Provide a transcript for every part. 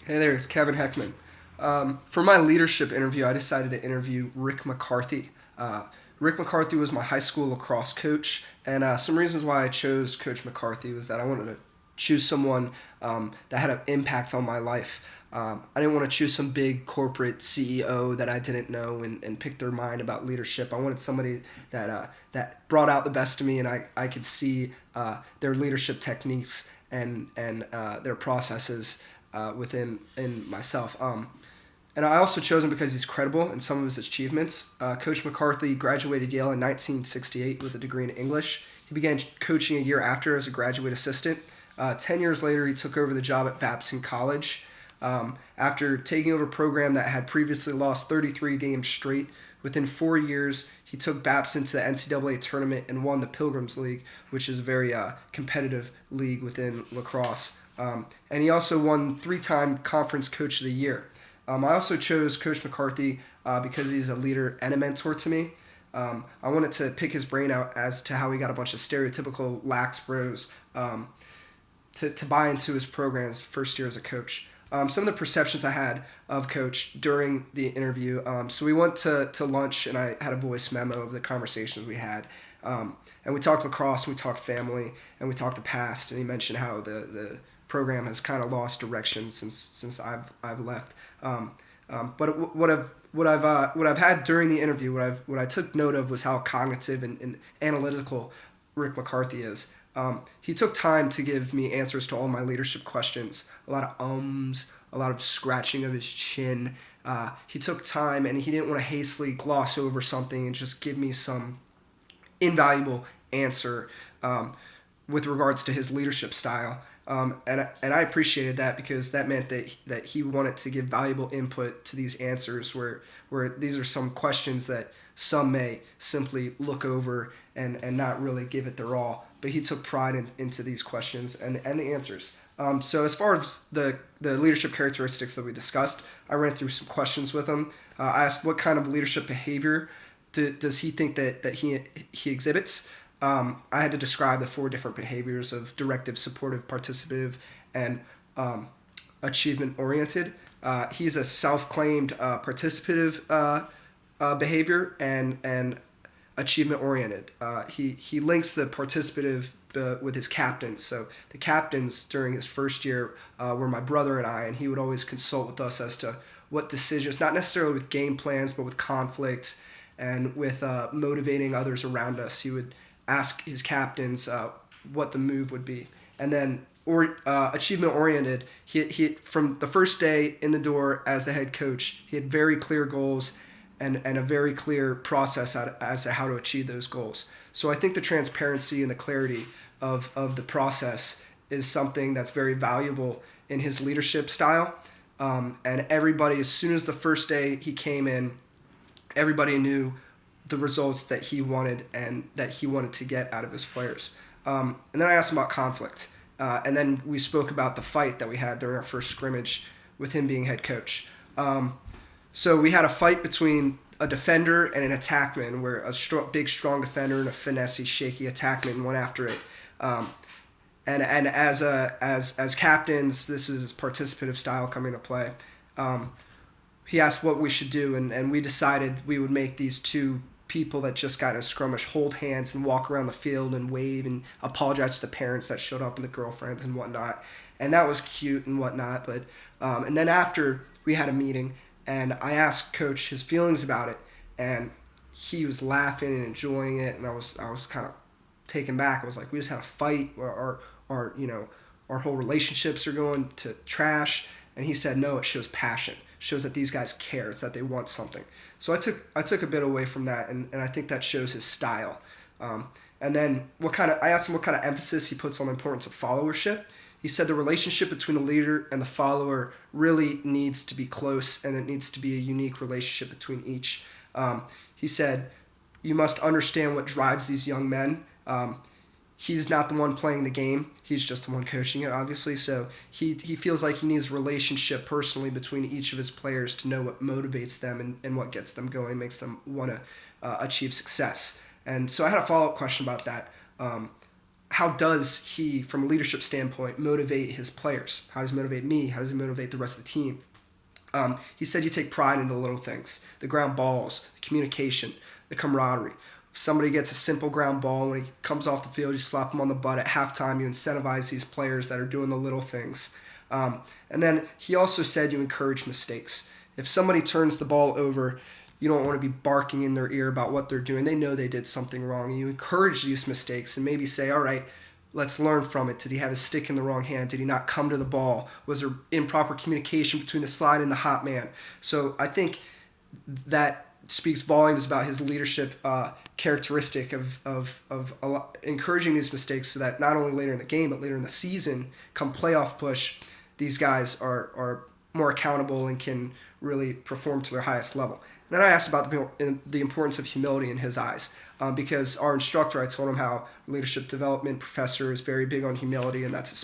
Hey there, it's Kevin Heckman. For my leadership interview, I decided to interview Rick McCarthy. Rick McCarthy was my high school lacrosse coach, and some reasons why I chose Coach McCarthy was that I wanted to choose someone that had an impact on my life. I didn't want to choose some big corporate CEO that I didn't know and pick their mind about leadership. I wanted somebody that brought out the best of me, and I could see their leadership techniques and their processes within in myself. And I also chose him because he's credible in some of his achievements. Coach McCarthy graduated Yale in 1968 with a degree in English. He began coaching a year after as a graduate assistant. 10 years later, he took over the job at Babson College. After taking over a program that had previously lost 33 games straight, within 4 years, he took Babson to the NCAA tournament and won the Pilgrims League, which is a very competitive league within lacrosse. And he also won three-time Conference Coach of the Year. I also chose Coach McCarthy because he's a leader and a mentor to me. I wanted to pick his brain out as to how he got a bunch of stereotypical lax bros to buy into his program his first year as a coach. Some of the perceptions I had of Coach during the interview. So we went to lunch, and I had a voice memo of the conversations we had. And we talked lacrosse, we talked family, and we talked the past. And he mentioned how the program has kind of lost direction since I've left. But what I've had during the interview, what I took note of was how cognitive and analytical Rick McCarthy is. He took time to give me answers to all my leadership questions. A lot of ums, a lot of scratching of his chin. He took time, and he didn't want to hastily gloss over something and just give me some invaluable answer with regards to his leadership style. And I appreciated that because that meant that he wanted to give valuable input to these answers where these are some questions that some may simply look over and not really give it their all. But he took pride into these questions and the answers. So as far as the leadership characteristics that we discussed, I ran through some questions with him. I asked what kind of leadership behavior does he think that he exhibits. I had to describe the four different behaviors of directive, supportive, participative, and achievement-oriented. He's a self-claimed participative behavior and achievement-oriented. He links the participative with his captains. So the captains during his first year were my brother and I, and he would always consult with us as to what decisions, not necessarily with game plans, but with conflict and with motivating others around us. He would ask his captains what the move would be. And then achievement oriented, he from the first day in the door as the head coach, he had very clear goals and a very clear process as to how to achieve those goals. So I think the transparency and the clarity of the process is something that's very valuable in his leadership style. And everybody, as soon as the first day he came in, everybody knew the results that he wanted and that he wanted to get out of his players. And then I asked him about conflict. And then we spoke about the fight that we had during our first scrimmage with him being head coach. So we had a fight between a defender and an attackman where a big, strong defender and a finessey, shaky attackman went after it. And as captains, this is participative style coming to play. He asked what we should do, and we decided we would make these two people that just got in a skirmish hold hands and walk around the field and wave and apologize to the parents that showed up and the girlfriends and whatnot. And that was cute and whatnot. But and then after we had a meeting, and I asked Coach his feelings about it, and he was laughing and enjoying it, and I was kind of taken back. I was like, we just had a fight, or our whole relationships are going to trash. And he said, no, it shows passion. It shows that these guys care. It's that they want something. So I took a bit away from that, and I think that shows his style. And then I asked him what kind of emphasis he puts on the importance of followership. He said the relationship between the leader and the follower really needs to be close, and it needs to be a unique relationship between each. He said, you must understand what drives these young men. He's not the one playing the game. He's just the one coaching it, obviously. So he feels like he needs a relationship personally between each of his players to know what motivates them and what gets them going, makes them want to achieve success. And so I had a follow-up question about that. how does he, from a leadership standpoint, motivate his players? How does he motivate me? How does he motivate the rest of the team? He said you take pride in the little things, the ground balls, the communication, the camaraderie. If somebody gets a simple ground ball, when he comes off the field, you slap him on the butt at halftime. You incentivize these players that are doing the little things. And then he also said you encourage mistakes. If somebody turns the ball over, you don't want to be barking in their ear about what they're doing. They know they did something wrong. You encourage these mistakes and maybe say, all right, let's learn from it. Did he have his stick in the wrong hand? Did he not come to the ball? Was there improper communication between the slide and the hot man? So I think that speaks volumes about his leadership characteristic of encouraging these mistakes so that not only later in the game but later in the season, come playoff push, these guys are more accountable and can really perform to their highest level. And then I asked about the importance of humility in his eyes. Because our instructor, I told him how leadership development professor is very big on humility, and that's his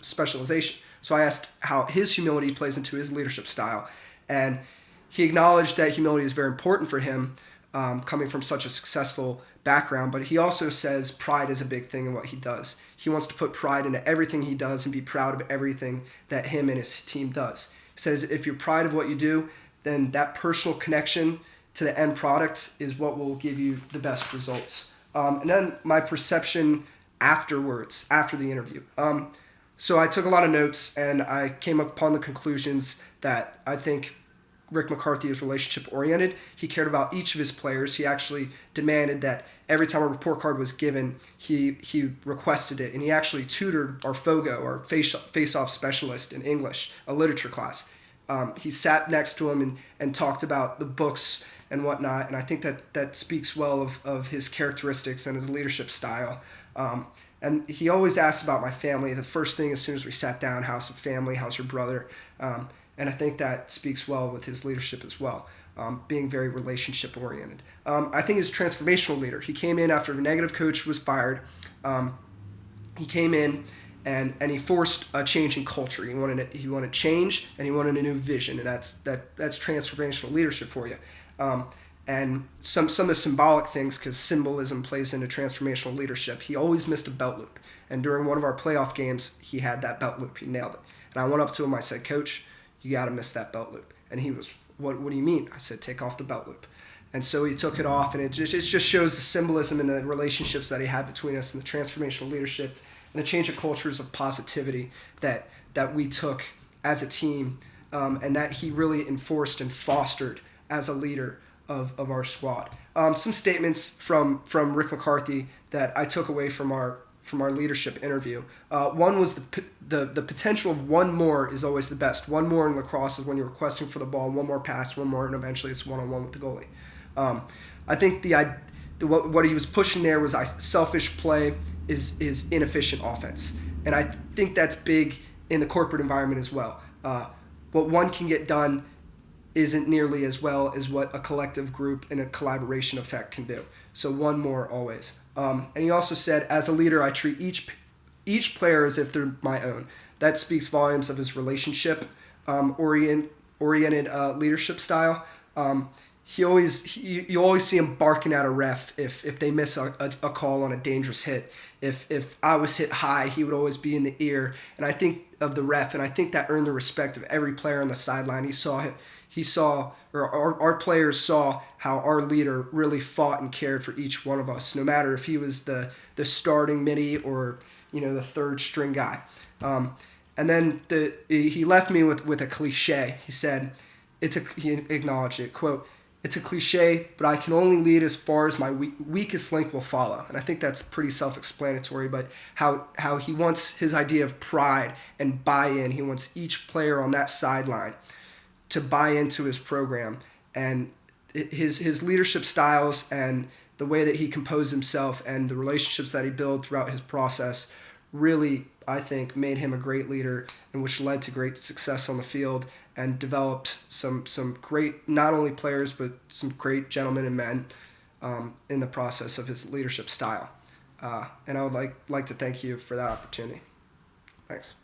specialization. So I asked how his humility plays into his leadership style, and he acknowledged that humility is very important for him, coming from such a successful background, but he also says pride is a big thing in what he does. He wants to put pride into everything he does and be proud of everything that him and his team does. He says if you're proud of what you do, then that personal connection to the end product is what will give you the best results. And then my perception afterwards, after the interview. So I took a lot of notes and I came upon the conclusions that I think Rick McCarthy is relationship oriented. He cared about each of his players. He actually demanded that every time a report card was given, he requested it. And he actually tutored our FOGO, our face-off specialist in English, a literature class. He sat next to him and talked about the books and whatnot, and I think that speaks well of his characteristics and his leadership style. And he always asked about my family. The first thing as soon as we sat down, how's the family, how's your brother? And I think that speaks well with his leadership as well, being very relationship oriented. I think he's a transformational leader. He came in after a negative coach was fired. He came in and he forced a change in culture. He wanted change, and he wanted a new vision, and that's transformational leadership for you. And some of the symbolic things, because symbolism plays into transformational leadership. He always missed a belt loop, and during one of our playoff games, he had that belt loop. He nailed it. And I went up to him. I said, "Coach, you got to miss that belt loop." And he was, "What do you mean?" I said, "Take off the belt loop." And so he took it off, and it just shows the symbolism and the relationships that he had between us, and the transformational leadership and the change of cultures of positivity that we took as a team, and that he really enforced and fostered as a leader of our squad. Some statements from Rick McCarthy that I took away from our leadership interview. One was the potential of one more is always the best. One more in lacrosse is when you're requesting for the ball, one more pass, one more, and eventually it's one-on-one with the goalie. I think what he was pushing there was selfish play is inefficient offense, and I think that's big in the corporate environment as well. What one can get done isn't nearly as well as what a collective group and a collaboration effect can do. So one more always. And he also said, as a leader, I treat each player as if they're my own. That speaks volumes of his relationship oriented leadership style. You always see him barking at a ref if they miss a call on a dangerous hit. If I was hit high, he would always be in the ear. And I think of the ref, and I think that earned the respect of every player on the sideline. Our players saw how our leader really fought and cared for each one of us, no matter if he was the starting midi or the third string guy. And then he left me with a cliche. He said, he acknowledged it, quote, "It's a cliche, but I can only lead as far as my weakest link will follow." And I think that's pretty self-explanatory, but how he wants his idea of pride and buy-in. He wants each player on that sideline to buy into his program, and his leadership styles and the way that he composed himself and the relationships that he built throughout his process really, I think, made him a great leader, and which led to great success on the field and developed some great, not only players, but some great gentlemen and men in the process of his leadership style. And I would like to thank you for that opportunity. Thanks.